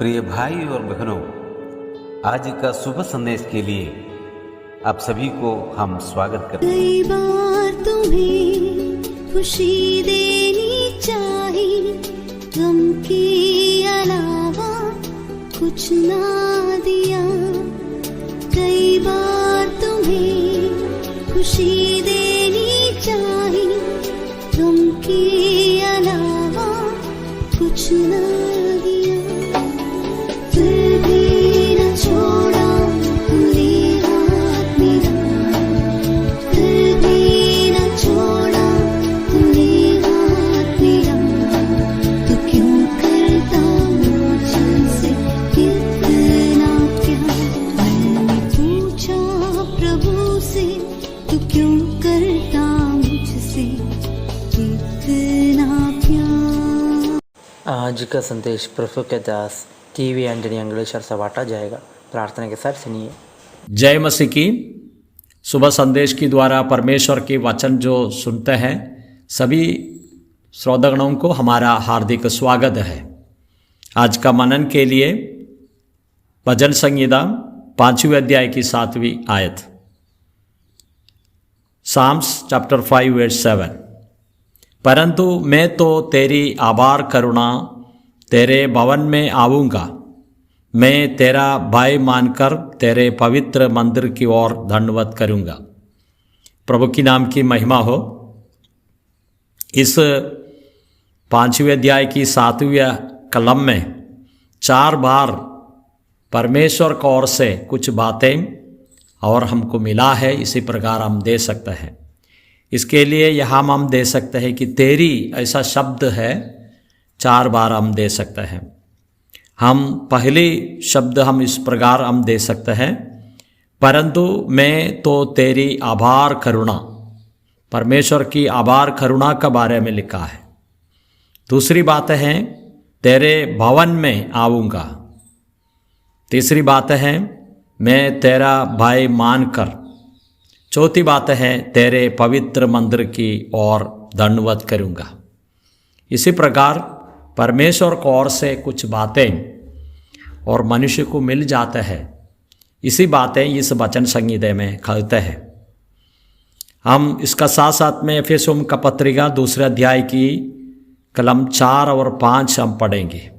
प्रिय भाई और बहनों, आज का शुभ संदेश के लिए आप सभी को हम स्वागत करते हैं। कई बार तुम्हें खुशी देनी चाहिए, गम के अलावा कुछ ना दिया। कई बार तुम्हें खुशी देनी चाहिए, गम के अलावा कुछ ना दिया। फिर भी न छोड़ा तूने हाथ मेरा, फिर भी न छोड़ा तूने हाथ मेरा। तू क्यों करता मुझसे इतना प्यार? मैंने पूछा प्रभु से, तू क्यों करता मुझसे इतना प्यार? आज का संदेश प्रभु के दास टीवी एंटनी अंग्लेश्वर से बांटा जाएगा। प्रार्थना के साथ सुनिए। जय मसीह की। सुबह संदेश के द्वारा परमेश्वर के वचन जो सुनते हैं सभी श्रोतागणों को हमारा हार्दिक स्वागत है। आज का मनन के लिए भजन संहिता 5वें अध्याय की 7वीं आयत, साम्स चैप्टर 5 वर्स 7। परंतु मैं तो तेरी आभार करुणा तेरे भवन में आऊँगा, मैं तेरा भय मानकर तेरे पवित्र मंदिर की ओर दंडवत करूँगा। प्रभु की नाम की महिमा हो। इस 5वें अध्याय की 7वीं कलम में 4 बार परमेश्वर की ओर से कुछ बातें और हमको मिला है, इसी प्रकार हम दे सकते हैं। इसके लिए यहाँ हम दे सकते हैं कि तेरी ऐसा शब्द है, 4 बार हम दे सकते हैं। हम पहली शब्द हम इस प्रकार हम दे सकते हैं, परंतु मैं तो तेरी आभार करुणा, परमेश्वर की आभार करुणा के बारे में लिखा है। दूसरी बात है तेरे भवन में आऊँगा। तीसरी बात है मैं तेरा भय मानकर। चौथी बात है तेरे पवित्र मंदिर की ओर दंडवत करूँगा। इसी प्रकार परमेश्वर की ओर से कुछ बातें और मनुष्य को मिल जाता है। इसी बातें इस वचन संहिता में कहते हैं। हम इसका साथ साथ में एफेसुस का पत्रिका 2 अध्याय की कलम 4 और 5 हम पढ़ेंगे।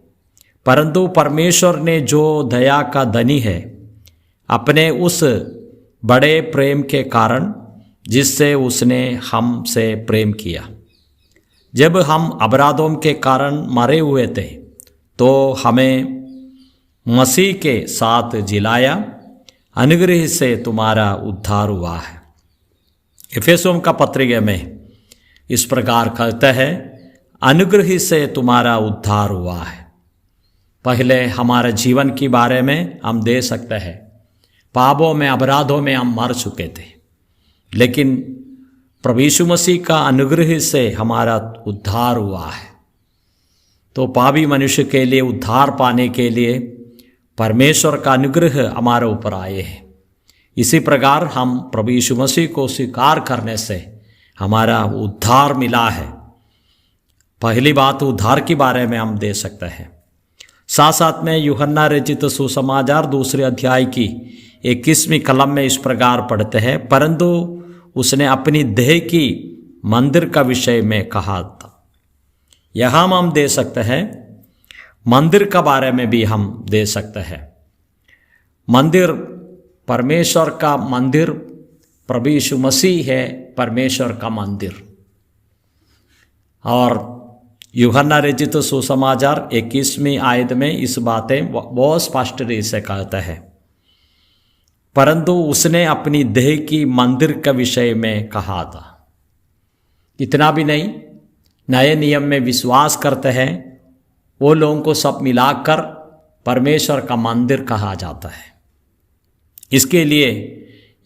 परंतु परमेश्वर ने जो दया का धनी है, अपने उस बड़े प्रेम के कारण जिससे उसने हमसे प्रेम किया, जब हम अपराधों के कारण मरे हुए थे तो हमें मसीह के साथ जिलाया, अनुग्रह से तुम्हारा उद्धार हुआ है। एफेसुस का पत्रिका में इस प्रकार कहते हैं, अनुग्रह से तुम्हारा उद्धार हुआ है। पहले हमारे जीवन के बारे में हम दे सकते हैं, पापों में अपराधों में हम मर चुके थे, लेकिन प्रभु यीशु मसीह का अनुग्रह से हमारा उद्धार हुआ है। तो पापी मनुष्य के लिए उद्धार पाने के लिए परमेश्वर का अनुग्रह हमारे ऊपर आए हैं। इसी प्रकार हम प्रभु यीशु मसीह को स्वीकार करने से हमारा उद्धार मिला है। पहली बात उद्धार के बारे में हम दे सकते हैं। साथ साथ में यूहन्ना रचित सुसमाचार 2 अध्याय की 21वीं कलम में इस प्रकार पढ़ते हैं, परंतु उसने अपनी देह की मंदिर का विषय में कहा था। यहाँ हम दे सकते हैं, मंदिर का बारे में भी हम दे सकते हैं। मंदिर परमेश्वर का मंदिर, प्रभु यीशु मसीह है परमेश्वर का मंदिर। और यूहन्ना रचित सुसमाचार 21वीं आयत में इस बातें बहुत स्पष्ट रूप से कहता है, परंतु उसने अपनी देह की मंदिर के विषय में कहा था। इतना भी नहीं, नए नियम में विश्वास करते हैं वो लोगों को सब मिलाकर परमेश्वर का मंदिर कहा जाता है। इसके लिए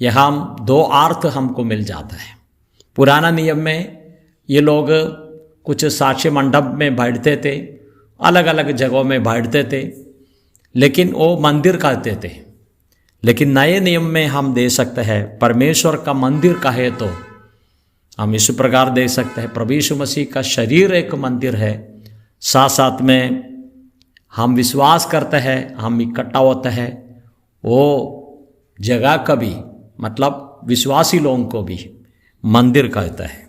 यहाँ 2 अर्थ हमको मिल जाता है। पुराना नियम में ये लोग कुछ साक्ष्य मंडप में बैठते थे, अलग अलग जगहों में बैठते थे, लेकिन वो मंदिर कहते थे। लेकिन नए नियम में हम दे सकते हैं परमेश्वर का मंदिर कहे तो हम इस प्रकार दे सकते हैं, प्रभु यीशु मसीह का शरीर एक मंदिर है, साथ साथ में हम विश्वास करते हैं, हम इकट्ठा होते हैं, वो जगह का भी मतलब विश्वासी लोगों को भी मंदिर कहता है।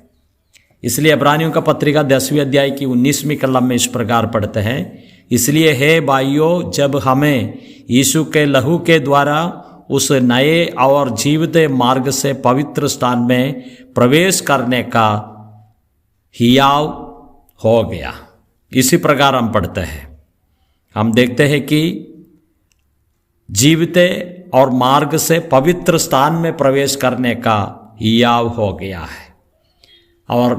इसलिए इब्रानियों का पत्रिका 10वें अध्याय की 19वीं कलम में इस प्रकार पढ़ते हैं, इसलिए हे भाइयों, जब हमें यीशु के लहू के द्वारा उस नए और जीवित मार्ग से पवित्र स्थान में प्रवेश करने का हियाव हो गया। इसी प्रकार हम पढ़ते हैं, हम देखते हैं कि जीवित और मार्ग से पवित्र स्थान में प्रवेश करने का हियाव हो गया है। और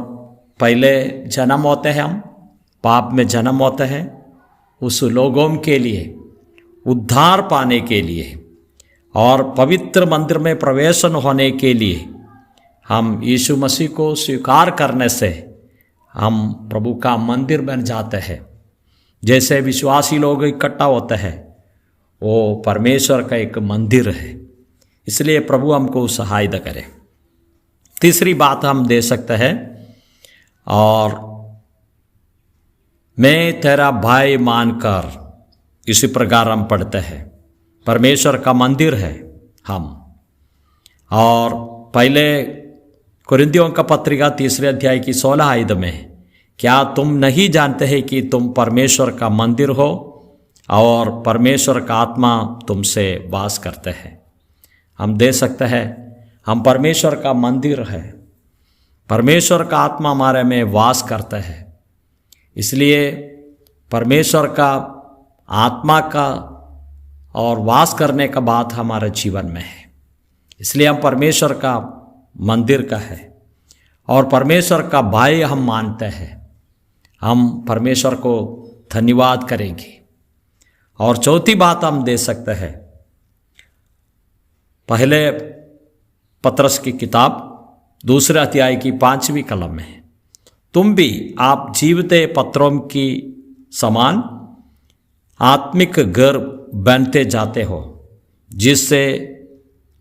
पहले जन्म होते हैं, हम पाप में जन्म होते हैं, उस लोगों के लिए उद्धार पाने के लिए और पवित्र मंदिर में प्रवेशन होने के लिए हम यीशु मसीह को स्वीकार करने से हम प्रभु का मंदिर बन जाते हैं। जैसे विश्वासी लोग इकट्ठा होते हैं, वो परमेश्वर का एक मंदिर है। इसलिए प्रभु हमको सहायता करे। तीसरी बात हम दे सकते हैं, और मैं तेरा भाई मानकर, इसी प्रकार हम पढ़ते हैं, परमेश्वर का मंदिर है हम। और पहले कुरिन्थियों का पत्रिका 3 अध्याय की 16 आयत में, क्या तुम नहीं जानते हैं कि तुम परमेश्वर का मंदिर हो और परमेश्वर का आत्मा तुमसे वास करते हैं। हम दे सकते हैं, हम परमेश्वर का मंदिर है, परमेश्वर का आत्मा हमारे में वास करता है। इसलिए परमेश्वर का आत्मा का और वास करने का बात हमारे जीवन में है। इसलिए हम परमेश्वर का मंदिर का है और परमेश्वर का भाई हम मानते हैं। हम परमेश्वर को धन्यवाद करेंगे। और चौथी बात हम दे सकते हैं, पहले पतरस की किताब 2 अध्याय की 5वीं कलम में, तुम भी आप जीवित पत्रों की समान आत्मिक घर बनते जाते हो, जिससे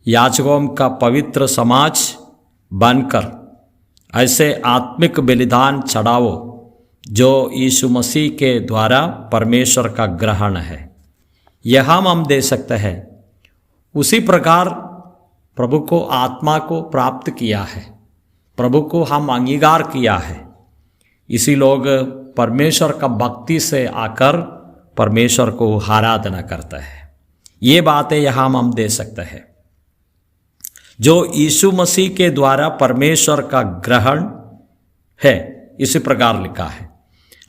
याजकों का पवित्र समाज बनकर ऐसे आत्मिक बलिदान चढ़ाओ जो यीशु मसीह के द्वारा परमेश्वर का ग्रहण है। यह हम दे सकते हैं। उसी प्रकार प्रभु को आत्मा को प्राप्त किया है, प्रभु को हम अंगीकार किया है। इसी लोग परमेश्वर का भक्ति से आकर परमेश्वर को आराधना करता है। ये बातें यहाँ हम दे सकते हैं। जो यीशु मसीह के द्वारा परमेश्वर का ग्रहण है, इसी प्रकार लिखा है।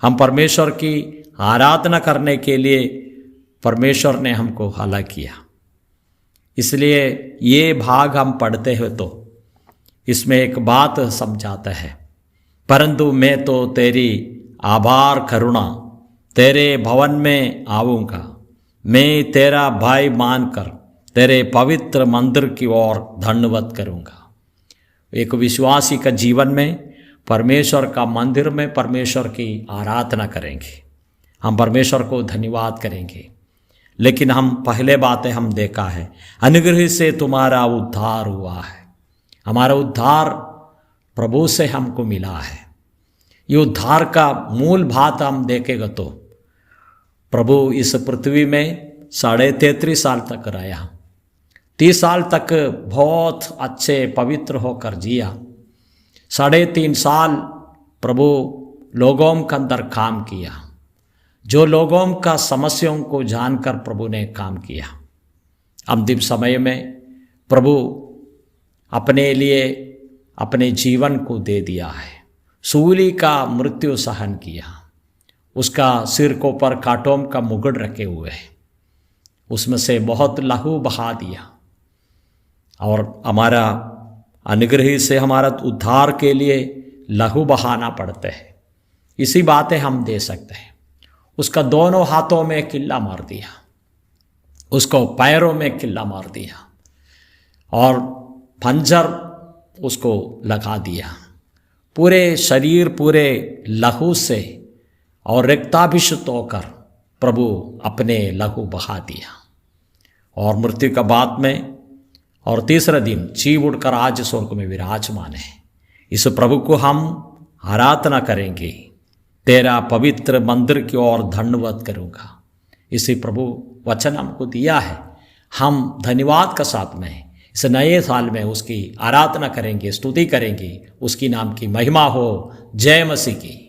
हम परमेश्वर की आराधना करने के लिए परमेश्वर ने हमको हला किया। इसलिए ये भाग हम पढ़ते हैं तो इसमें एक बात समझाता है, परंतु मैं तो तेरी आभार करुणा तेरे भवन में आऊँगा, मैं तेरा भाई मानकर तेरे पवित्र मंदिर की ओर धन्यवाद करूँगा। एक विश्वासी का जीवन में परमेश्वर का मंदिर में परमेश्वर की आराधना करेंगे, हम परमेश्वर को धन्यवाद करेंगे। लेकिन हम पहले बातें हम देखा है, अनुग्रह से तुम्हारा उद्धार हुआ है। हमारा उद्धार प्रभु से हमको मिला है। ये उद्धार का मूल बात हम देखेगा तो प्रभु इस पृथ्वी में 33.5 साल तक रहा, 30 साल तक बहुत अच्छे पवित्र होकर जिया। 3.5 साल प्रभु लोगों के अंदर काम किया, जो लोगों का समस्याओं को जानकर प्रभु ने काम किया। अंतिम समय में प्रभु अपने लिए अपने जीवन को दे दिया है, सूली का मृत्यु सहन किया, उसका सिर को पर कांटों का मुकुट रखे हुए है, उसमें से बहुत लहू बहा दिया और हमारा अनुग्रह से हमारा उद्धार के लिए लहू बहाना पड़ता है। इसी बातें हम दे सकते हैं। उसका दोनों हाथों में किल्ला मार दिया, उसको पैरों में किल्ला मार दिया और खंजर उसको लगा दिया। पूरे शरीर पूरे लहू से और रक्ताभिषिक्त होकर प्रभु अपने लहू बहा दिया और मृत्यु का बाद में और तीसरे दिन जी उठकर आज स्वर्ग में विराजमान है। इस प्रभु को हम आराधना करेंगे, तेरा पवित्र मंदिर की ओर धन्यवाद करूँगा। इसी प्रभु वचन हमको दिया है, हम धन्यवाद का साथ में इस नए साल में उसकी आराधना करेंगे, स्तुति करेंगे, उसकी नाम की महिमा हो। जय मसीह की।